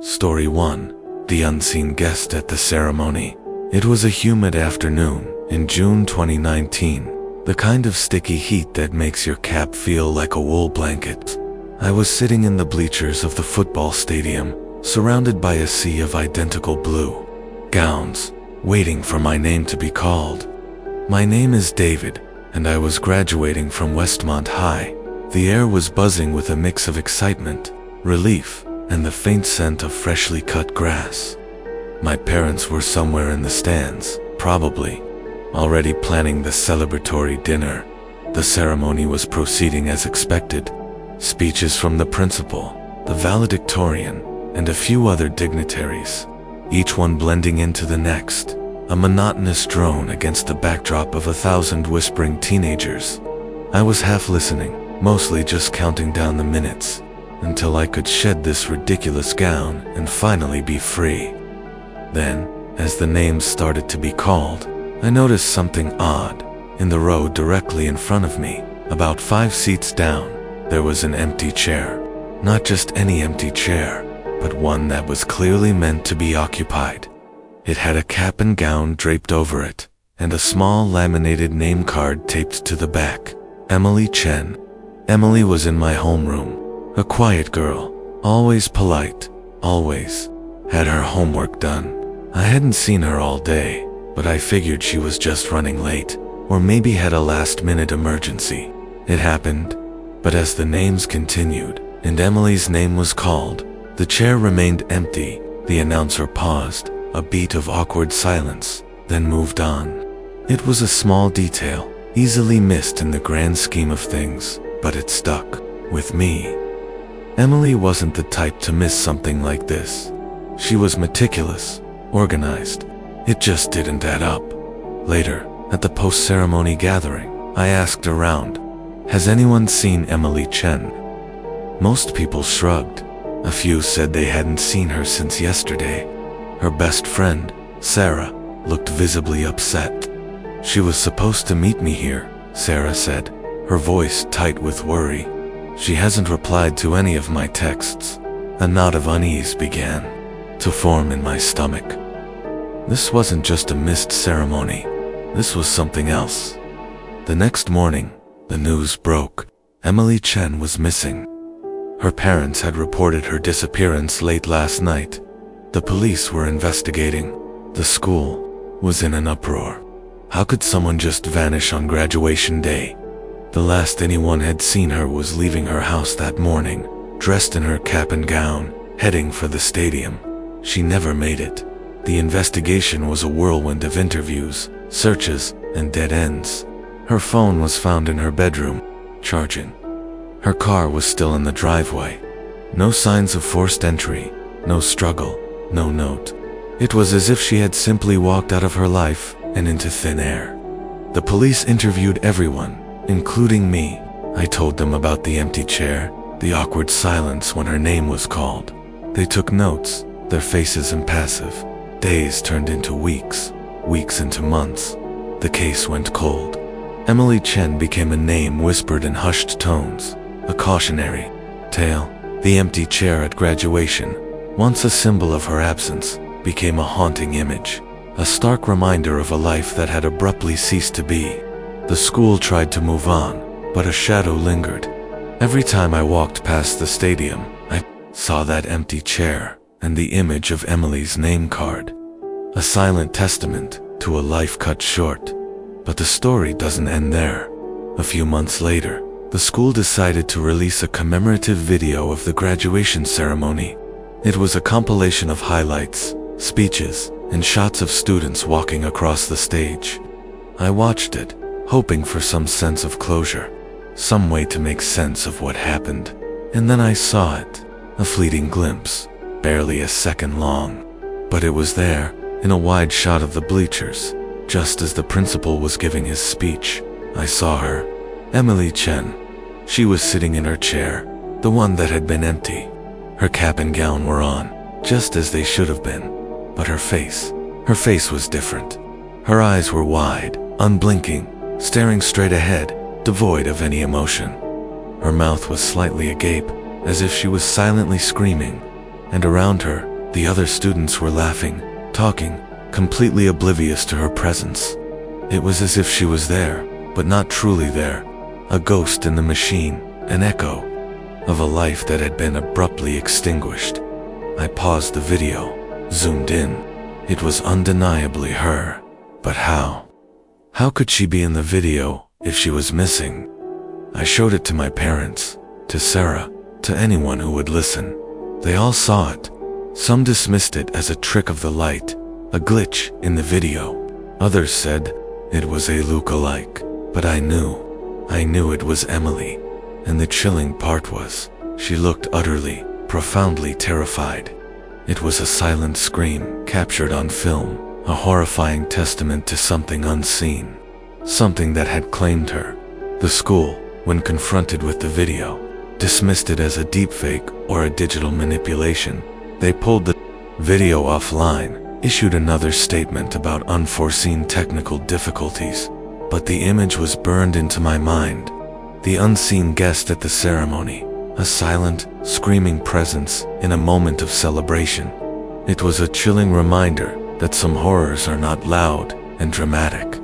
Story 1. The Unseen Guest at the Ceremony. It was a humid afternoon in June 2019, the kind of sticky heat that makes your cap feel like a wool blanket. I was sitting in the bleachers of the football stadium, surrounded by a sea of identical blue gowns, waiting for my name to be called. My name is David, and I was graduating from Westmont High. The air was buzzing with a mix of excitement, relief, and the faint scent of freshly cut grass. My parents were somewhere in the stands, probably, already planning the celebratory dinner. The ceremony was proceeding as expected. Speeches from the principal, the valedictorian, and a few other dignitaries, each one blending into the next, a monotonous drone against the backdrop of 1,000 whispering teenagers. I was half listening, mostly just counting down the minutes, until I could shed this ridiculous gown and finally be free. Then, as the names started to be called, I noticed something odd. In the row directly in front of me, about 5 seats down, there was an empty chair. Not just any empty chair, but one that was clearly meant to be occupied. It had a cap and gown draped over it, and a small laminated name card taped to the back. Emily Chen. Emily was in my homeroom. A quiet girl, always polite, always had her homework done. I hadn't seen her all day, but I figured she was just running late, or maybe had a last-minute emergency. It happened, but as the names continued, and Emily's name was called, the chair remained empty. The announcer paused, a beat of awkward silence, then moved on. It was a small detail, easily missed in the grand scheme of things, but it stuck with me. Emily wasn't the type to miss something like this. She was meticulous, organized. It just didn't add up. Later, at the post-ceremony gathering, I asked around, "Has anyone seen Emily Chen?" Most people shrugged. A few said they hadn't seen her since yesterday. Her best friend, Sarah, looked visibly upset. "She was supposed to meet me here," Sarah said, her voice tight with worry. "She hasn't replied to any of my texts." A knot of unease began to form in my stomach. This wasn't just a missed ceremony. This was something else. The next morning, the news broke. Emily Chen was missing. Her parents had reported her disappearance late last night. The police were investigating. The school was in an uproar. How could someone just vanish on graduation day? The last anyone had seen her was leaving her house that morning, dressed in her cap and gown, heading for the stadium. She never made it. The investigation was a whirlwind of interviews, searches, and dead ends. Her phone was found in her bedroom, charging. Her car was still in the driveway. No signs of forced entry, no struggle, no note. It was as if she had simply walked out of her life and into thin air. The police interviewed everyone, including me. I told them about the empty chair, the awkward silence when her name was called. They took notes, their faces impassive. Days turned into weeks, weeks into months. The case went cold. Emily Chen became a name whispered in hushed tones, a cautionary tale. The empty chair at graduation, once a symbol of her absence, became a haunting image, a stark reminder of a life that had abruptly ceased to be. The school tried to move on, but a shadow lingered. Every time I walked past the stadium, I saw that empty chair and the image of Emily's name card, a silent testament to a life cut short. But the story doesn't end there. A few months later, the school decided to release a commemorative video of the graduation ceremony. It was a compilation of highlights, speeches, and shots of students walking across the stage. I watched it, hoping for some sense of closure, some way to make sense of what happened. And then I saw it, a fleeting glimpse, barely a second long. But it was there, in a wide shot of the bleachers, just as the principal was giving his speech. I saw her, Emily Chen. She was sitting in her chair, the one that had been empty. Her cap and gown were on, just as they should have been. But her face was different. Her eyes were wide, unblinking, staring straight ahead, devoid of any emotion. Her mouth was slightly agape, as if she was silently screaming. and around her, the other students were laughing, talking, completely oblivious to her presence. It was as if she was there, but not truly there, a ghost in the machine, an echo of a life that had been abruptly extinguished. I paused the video, zoomed in. It was undeniably her. But how? How could she be in the video if she was missing? I showed it to my parents, to Sarah, to anyone who would listen. They all saw it. Some dismissed it as a trick of the light, a glitch in the video. Others said it was a look-alike. But I knew it was Emily. And the chilling part was, she looked utterly, profoundly terrified. It was a silent scream captured on film, a horrifying testament to something unseen, something that had claimed her. The school, when confronted with the video, dismissed it as a deepfake or a digital manipulation. They pulled the video offline, issued another statement about unforeseen technical difficulties, but the image was burned into my mind. The unseen guest at the ceremony, a silent, screaming presence in a moment of celebration. It was a chilling reminder that some horrors are not loud and dramatic,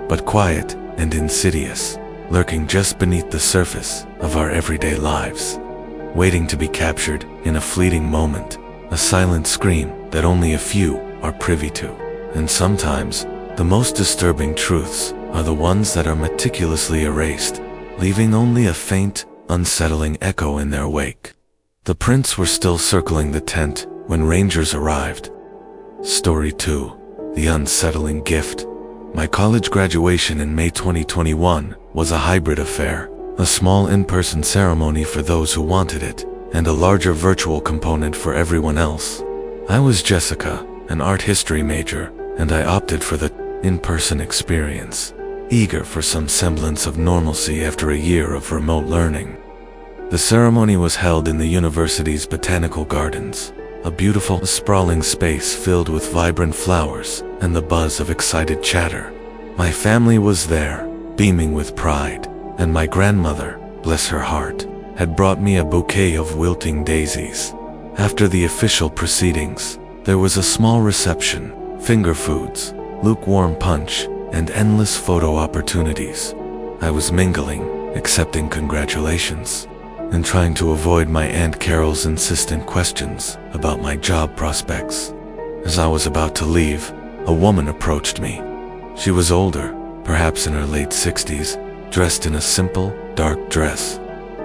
but quiet and insidious, lurking just beneath the surface of our everyday lives, waiting to be captured in a fleeting moment, a silent scream that only a few are privy to. And sometimes, the most disturbing truths are the ones that are meticulously erased, leaving only a faint, unsettling echo in their wake. The prints were still circling the tent when rangers arrived. Story 2. The Unsettling Gift. My college graduation in May 2021 was a hybrid affair, a small in-person ceremony for those who wanted it, and a larger virtual component for everyone else. I was Jessica, an art history major, and I opted for the in-person experience, eager for some semblance of normalcy after a year of remote learning. The ceremony was held in the university's botanical gardens, a beautiful, sprawling space filled with vibrant flowers and the buzz of excited chatter. My family was there, beaming with pride, and my grandmother, bless her heart, had brought me a bouquet of wilting daisies. After the official proceedings, there was a small reception, finger foods, lukewarm punch, and endless photo opportunities. I was mingling, accepting congratulations, and trying to avoid my Aunt Carol's insistent questions about my job prospects. As I was about to leave, a woman approached me. She was older, perhaps in her late 60s, dressed in a simple, dark dress.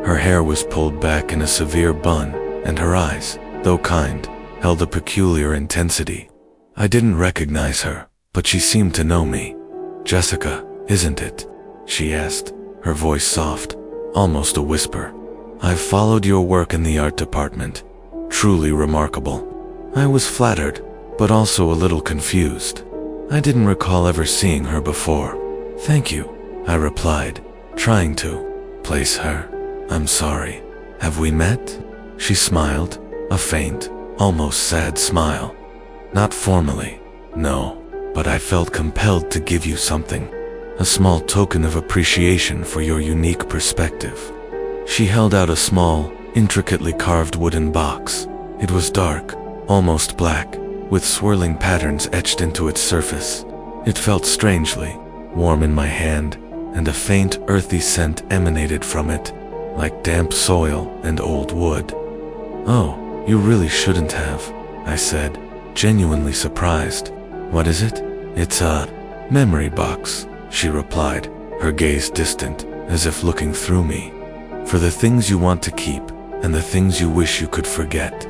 Her hair was pulled back in a severe bun, and her eyes, though kind, held a peculiar intensity. I didn't recognize her, but she seemed to know me. "Jessica, isn't it?" she asked, her voice soft, almost a whisper. "I've followed your work in the art department. Truly remarkable." I was flattered, but also a little confused. I didn't recall ever seeing her before. "Thank you," I replied, trying to place her. "I'm sorry. Have we met?" She smiled, a faint, almost sad smile. "Not formally, no, but I felt compelled to give you something, a small token of appreciation for your unique perspective." She held out a small, intricately carved wooden box. It was dark, almost black, with swirling patterns etched into its surface. It felt strangely warm in my hand, and a faint, earthy scent emanated from it, like damp soil and old wood. "Oh, you really shouldn't have," I said, genuinely surprised. "What is it?" "It's a memory box," she replied, her gaze distant, as if looking through me. "For the things you want to keep, and the things you wish you could forget."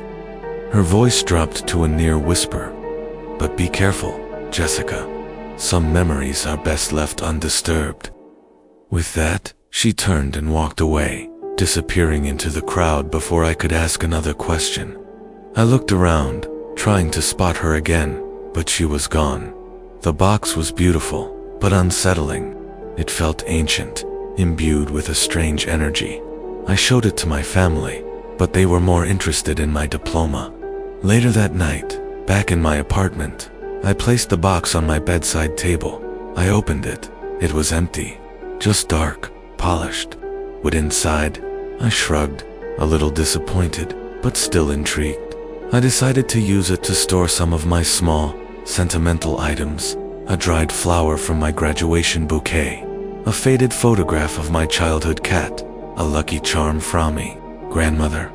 Her voice dropped to a near whisper. "But be careful, Jessica. Some memories are best left undisturbed." With that, she turned and walked away, disappearing into the crowd before I could ask another question. I looked around, trying to spot her again, but she was gone. The box was beautiful, but unsettling. It felt ancient, imbued with a strange energy. I showed it to my family, but they were more interested in my diploma. Later that night, back in my apartment, I placed the box on my bedside table. I opened it. It was empty, just dark, polished. Wood inside? I shrugged, a little disappointed, but still intrigued. I decided to use it to store some of my small, sentimental items, a dried flower from my graduation bouquet, a faded photograph of my childhood cat, a lucky charm from me, grandmother.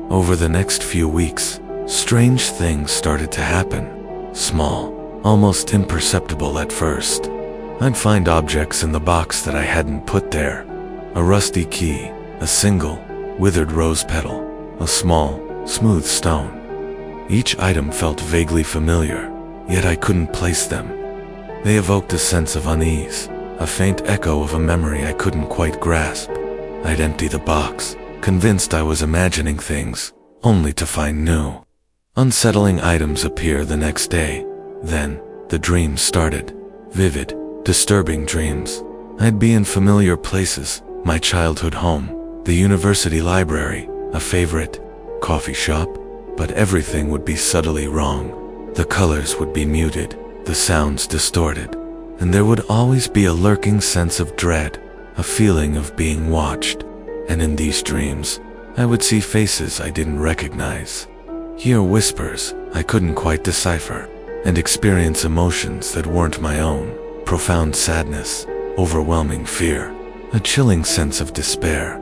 Over the next few weeks, strange things started to happen. Small, almost imperceptible at first. I'd find objects in the box that I hadn't put there. A rusty key, a single, withered rose petal, a small, smooth stone. Each item felt vaguely familiar, yet I couldn't place them. They evoked a sense of unease, a faint echo of a memory I couldn't quite grasp. I'd empty the box, convinced I was imagining things, only to find new, unsettling items appear the next day. Then, the dreams started. Vivid, disturbing dreams. I'd be in familiar places, my childhood home, the university library, a favorite coffee shop, but everything would be subtly wrong. The colors would be muted, the sounds distorted, and there would always be a lurking sense of dread, a feeling of being watched. And in these dreams, I would see faces I didn't recognize, hear whispers I couldn't quite decipher, and experience emotions that weren't my own. Profound sadness, overwhelming fear, a chilling sense of despair.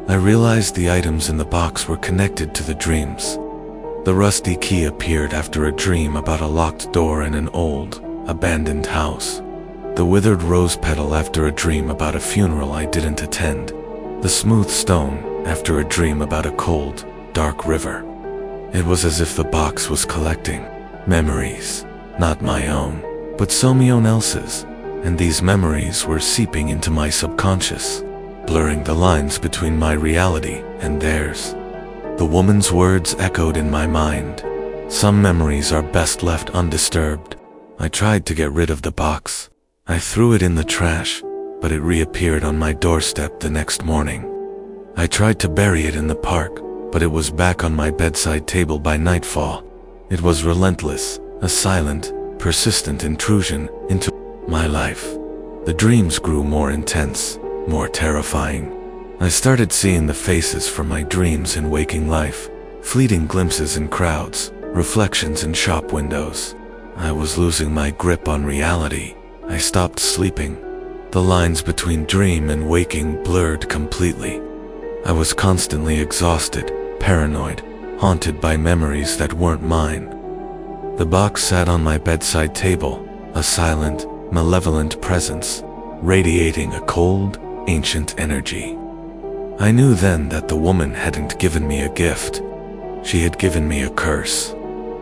I realized the items in the box were connected to the dreams. The rusty key appeared after a dream about a locked door in an old, abandoned house. The withered rose petal after a dream about a funeral I didn't attend. The smooth stone after a dream about a cold, dark river. It was as if the box was collecting memories, not my own, but someone else's, and these memories were seeping into my subconscious, blurring the lines between my reality and theirs. The woman's words echoed in my mind. Some memories are best left undisturbed. I tried to get rid of the box. I threw it in the trash, but it reappeared on my doorstep the next morning. I tried to bury it in the park, but it was back on my bedside table by nightfall. It was relentless, a silent, persistent intrusion into my life. The dreams grew more intense, more terrifying. I started seeing the faces from my dreams in waking life, fleeting glimpses in crowds, reflections in shop windows. I was losing my grip on reality. I stopped sleeping. The lines between dream and waking blurred completely. I was constantly exhausted, paranoid, haunted by memories that weren't mine. The box sat on my bedside table, a silent, malevolent presence, radiating a cold, ancient energy. I knew then that the woman hadn't given me a gift. She had given me a curse,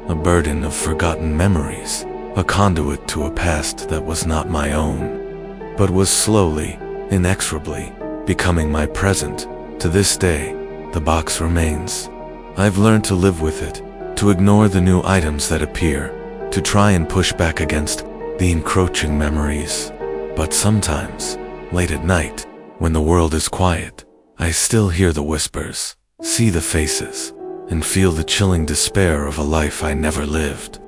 a burden of forgotten memories, a conduit to a past that was not my own, but was slowly, inexorably, becoming my present. To this day, the box remains. I've learned to live with it, to ignore the new items that appear, to try and push back against the encroaching memories. But sometimes, late at night, when the world is quiet, I still hear the whispers, see the faces, and feel the chilling despair of a life I never lived.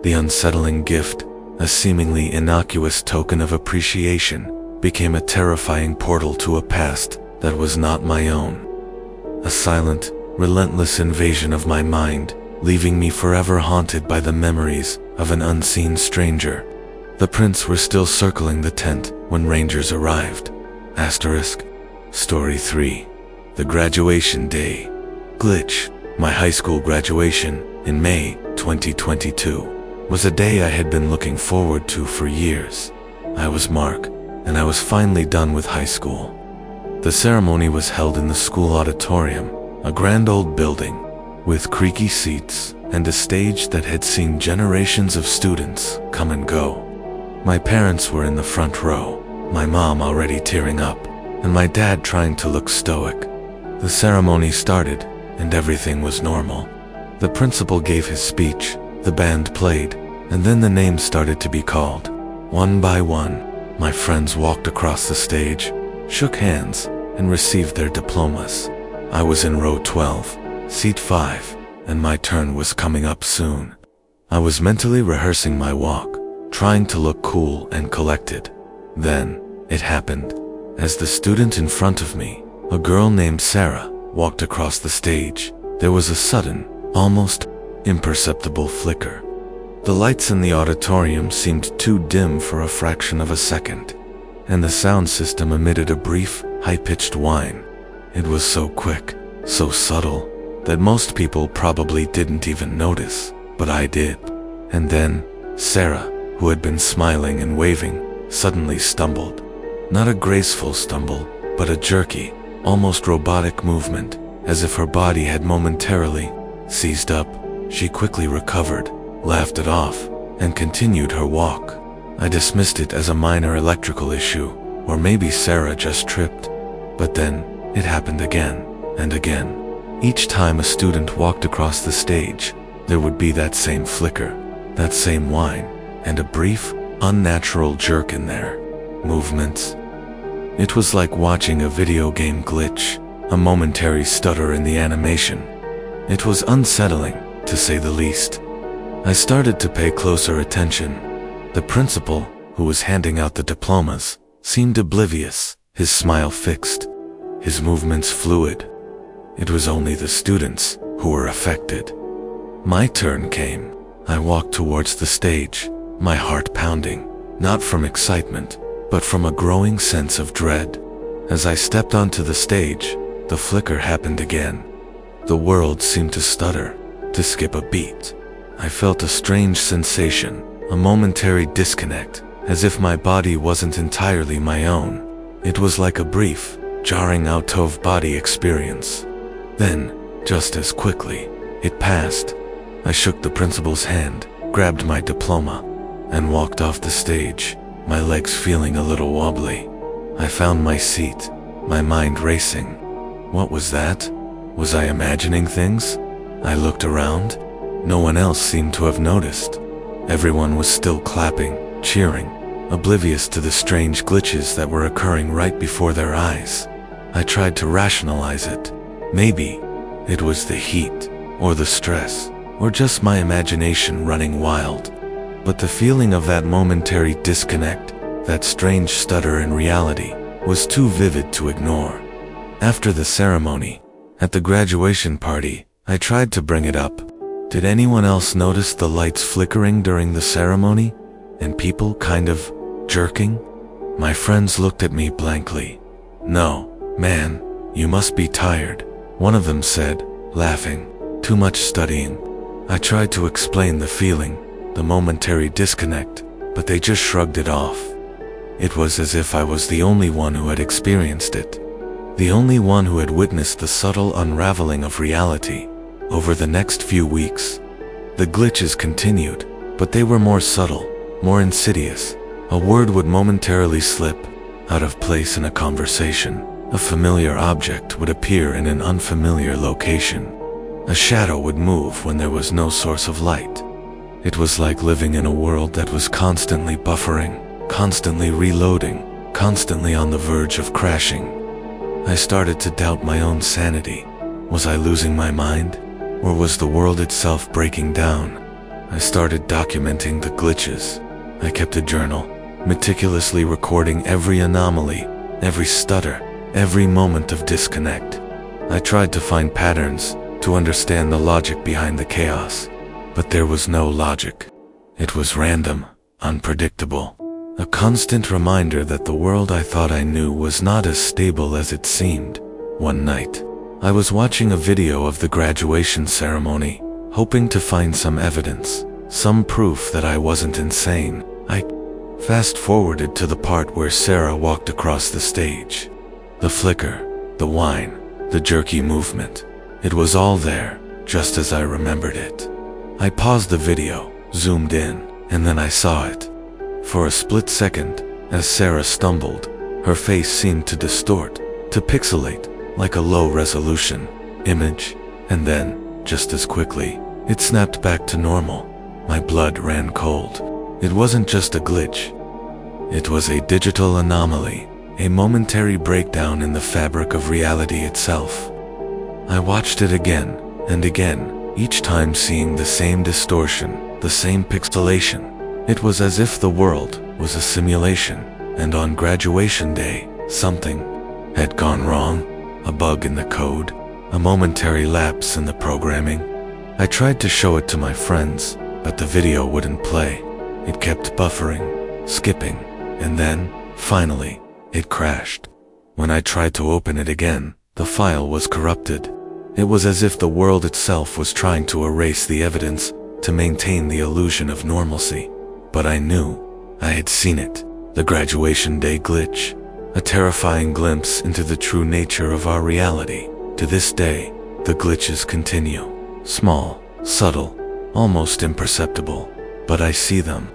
The unsettling gift, a seemingly innocuous token of appreciation, became a terrifying portal to a past that was not my own. A silent, relentless invasion of my mind, leaving me forever haunted by the memories of an unseen stranger. The prints were still circling the tent when rangers arrived. Asterisk. Story 3. The Graduation Day. Glitch. My high school graduation, in May 2022, was a day I had been looking forward to for years. I was Mark, and I was finally done with high school. The ceremony was held in the school auditorium, a grand old building, with creaky seats and a stage that had seen generations of students come and go. My parents were in the front row, my mom already tearing up, and my dad trying to look stoic. The ceremony started, and everything was normal. The principal gave his speech, the band played, and then the names started to be called. One by one, my friends walked across the stage, shook hands, and received their diplomas. I was in row 12, seat 5, and my turn was coming up soon. I was mentally rehearsing my walk, trying to look cool and collected. Then, it happened. As the student in front of me, a girl named Sarah, walked across the stage, there was a sudden, almost imperceptible flicker. The lights in the auditorium seemed too dim for a fraction of a second, and the sound system emitted a brief, high-pitched whine. It was so quick, so subtle, that most people probably didn't even notice, but I did. And then, Sarah, who had been smiling and waving, suddenly stumbled. Not a graceful stumble, but a jerky, almost robotic movement, as if her body had momentarily seized up. She quickly recovered, laughed it off, and continued her walk. I dismissed it as a minor electrical issue, or maybe Sarah just tripped. But then, it happened again, and again. Each time a student walked across the stage, there would be that same flicker, that same whine, and a brief, unnatural jerk in their movements. It was like watching a video game glitch, a momentary stutter in the animation. It was unsettling, to say the least. I started to pay closer attention. The principal, who was handing out the diplomas, seemed oblivious, his smile fixed, his movements fluid. It was only the students who were affected. My turn came. I walked towards the stage, my heart pounding, not from excitement, but from a growing sense of dread. As I stepped onto the stage, the flicker happened again. The world seemed to stutter, to skip a beat. I felt a strange sensation, a momentary disconnect, as if my body wasn't entirely my own. It was like a brief, jarring out-of-body experience. Then, just as quickly, it passed. I shook the principal's hand, grabbed my diploma, and walked off the stage, my legs feeling a little wobbly. I found my seat, my mind racing. What was that? Was I imagining things? I looked around. No one else seemed to have noticed. Everyone was still clapping, cheering, oblivious to the strange glitches that were occurring right before their eyes. I tried to rationalize it. Maybe it was the heat, or the stress, or just my imagination running wild. But the feeling of that momentary disconnect, that strange stutter in reality, was too vivid to ignore. After the ceremony, at the graduation party, I tried to bring it up. Did anyone else notice the lights flickering during the ceremony, and people kind of jerking? My friends looked at me blankly. "No, man, you must be tired," one of them said, laughing. "Too much studying." I tried to explain the feeling, the momentary disconnect, but they just shrugged it off. It was as if I was the only one who had experienced it, the only one who had witnessed the subtle unraveling of reality. Over the next few weeks, the glitches continued, but they were more subtle, more insidious. A word would momentarily slip out of place in a conversation. A familiar object would appear in an unfamiliar location. A shadow would move when there was no source of light. It was like living in a world that was constantly buffering, constantly reloading, constantly on the verge of crashing. I started to doubt my own sanity. Was I losing my mind? Or was the world itself breaking down? I started documenting the glitches. I kept a journal, meticulously recording every anomaly, every stutter, every moment of disconnect. I tried to find patterns, to understand the logic behind the chaos. But there was no logic. It was random, unpredictable. A constant reminder that the world I thought I knew was not as stable as it seemed. One night, I was watching a video of the graduation ceremony, hoping to find some evidence, some proof that I wasn't insane. I fast-forwarded to the part where Sarah walked across the stage. The flicker, the whine, the jerky movement. It was all there, just as I remembered it. I paused the video, zoomed in, and then I saw it. For a split second, as Sarah stumbled, her face seemed to distort, to pixelate, like a low-resolution image, and then, just as quickly, it snapped back to normal. My blood ran cold. It wasn't just a glitch. It was a digital anomaly, a momentary breakdown in the fabric of reality itself. I watched it again and again, each time seeing the same distortion, the same pixelation. It was as if the world was a simulation, and on graduation day, something had gone wrong. A bug in the code, a momentary lapse in the programming. I tried to show it to my friends, but the video wouldn't play. It kept buffering, skipping, and then, finally, it crashed. When I tried to open it again, the file was corrupted. It was as if the world itself was trying to erase the evidence to maintain the illusion of normalcy. But I knew I had seen it. The graduation day glitch. A terrifying glimpse into the true nature of our reality. To this day, the glitches continue. Small, subtle, almost imperceptible. But I see them.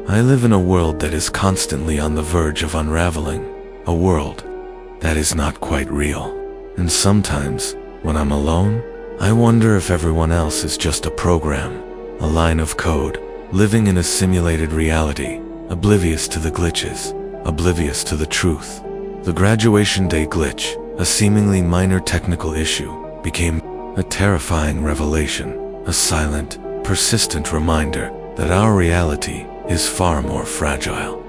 I live in a world that is constantly on the verge of unraveling. A world that is not quite real. And sometimes, when I'm alone, I wonder if everyone else is just a program, a line of code, living in a simulated reality, oblivious to the glitches, oblivious to the truth. The graduation day glitch, a seemingly minor technical issue, became a terrifying revelation, a silent, persistent reminder that our reality is far more fragile.